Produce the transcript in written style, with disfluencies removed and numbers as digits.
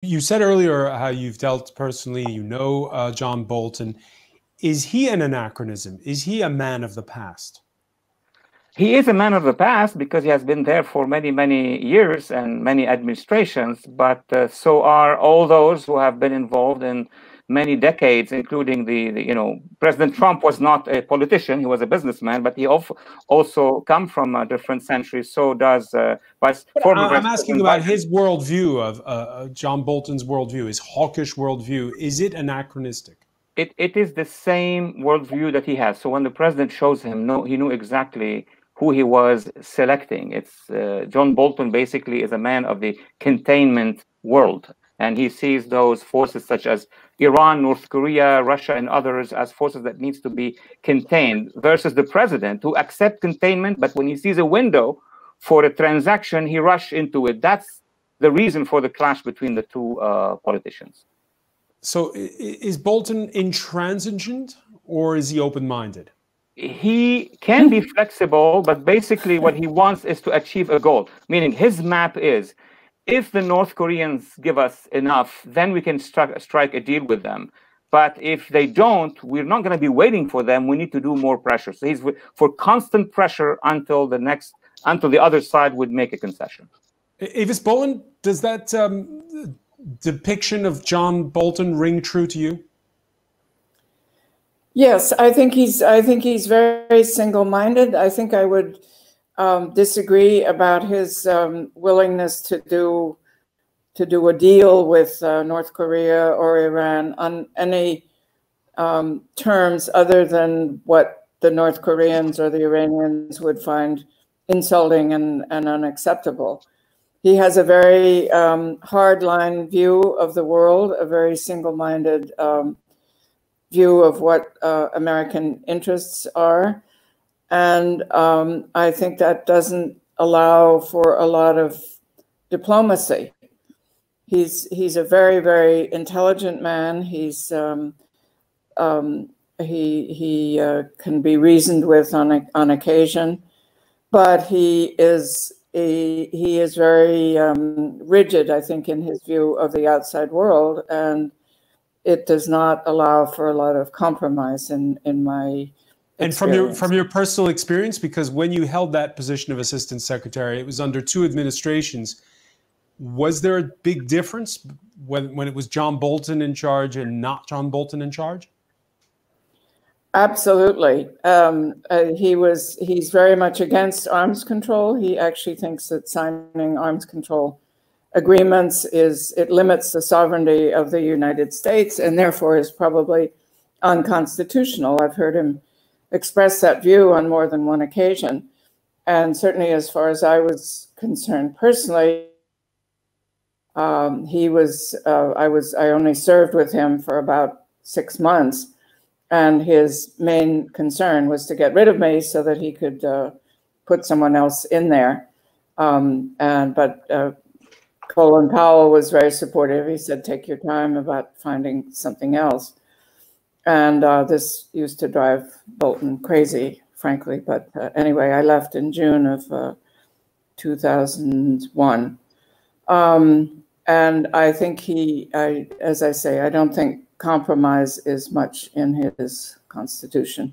You said earlier how you've dealt personally, John Bolton. Is he an anachronism? Is he a man of the past? He is a man of the past because he has been there for many, many years and many administrations, but so are all those who have been involved in many decades, including President Trump was not a politician, he was a businessman, but he also come from a different century. So does I'm asking about his worldview of John Bolton's worldview, his hawkish worldview. Is it anachronistic? It is the same worldview that he has. So when the president shows him, he knew exactly who he was selecting. It's John Bolton basically is a man of the containment world. And he sees those forces such as Iran, North Korea, Russia, and others as forces that needs to be contained versus the president who accepts containment, but when he sees a window for a transaction, he rushes into it. That's the reason for the clash between the two politicians. So is Bolton intransigent or is he open-minded? He can be flexible, but basically what he wants is to achieve a goal, meaning his map is, if the North Koreans give us enough, then we can strike a deal with them. But if they don't, we're not going to be waiting for them. We need to do more pressure. So he's for constant pressure until the other side would make a concession. Avis Bohlen, does that depiction of John Bolton ring true to you? Yes, I think he's very single-minded. I think I would disagree about his willingness to do a deal with North Korea or Iran on any terms other than what the North Koreans or the Iranians would find insulting and unacceptable. He has a very hardline view of the world, a very single-minded view of what American interests are. And I think that doesn't allow for a lot of diplomacy. He's a very, very intelligent man. He can be reasoned with on occasion, but he is very rigid, I think, in his view of the outside world, and it does not allow for a lot of compromise in my experience. And from your personal experience, because when you held that position of assistant secretary, it was under two administrations. Was there a big difference when it was John Bolton in charge and not John Bolton in charge? Absolutely. He's very much against arms control. He actually thinks that signing arms control agreements it limits the sovereignty of the United States and therefore is probably unconstitutional. I've heard him express that view on more than one occasion. And certainly as far as I was concerned personally, I only served with him for about 6 months. And his main concern was to get rid of me so that he could put someone else in there. But Colin Powell was very supportive. He said, take your time about finding something else. And this used to drive Bolton crazy, frankly. But anyway, I left in June of 2001. And I think as I say, I don't think compromise is much in his constitution.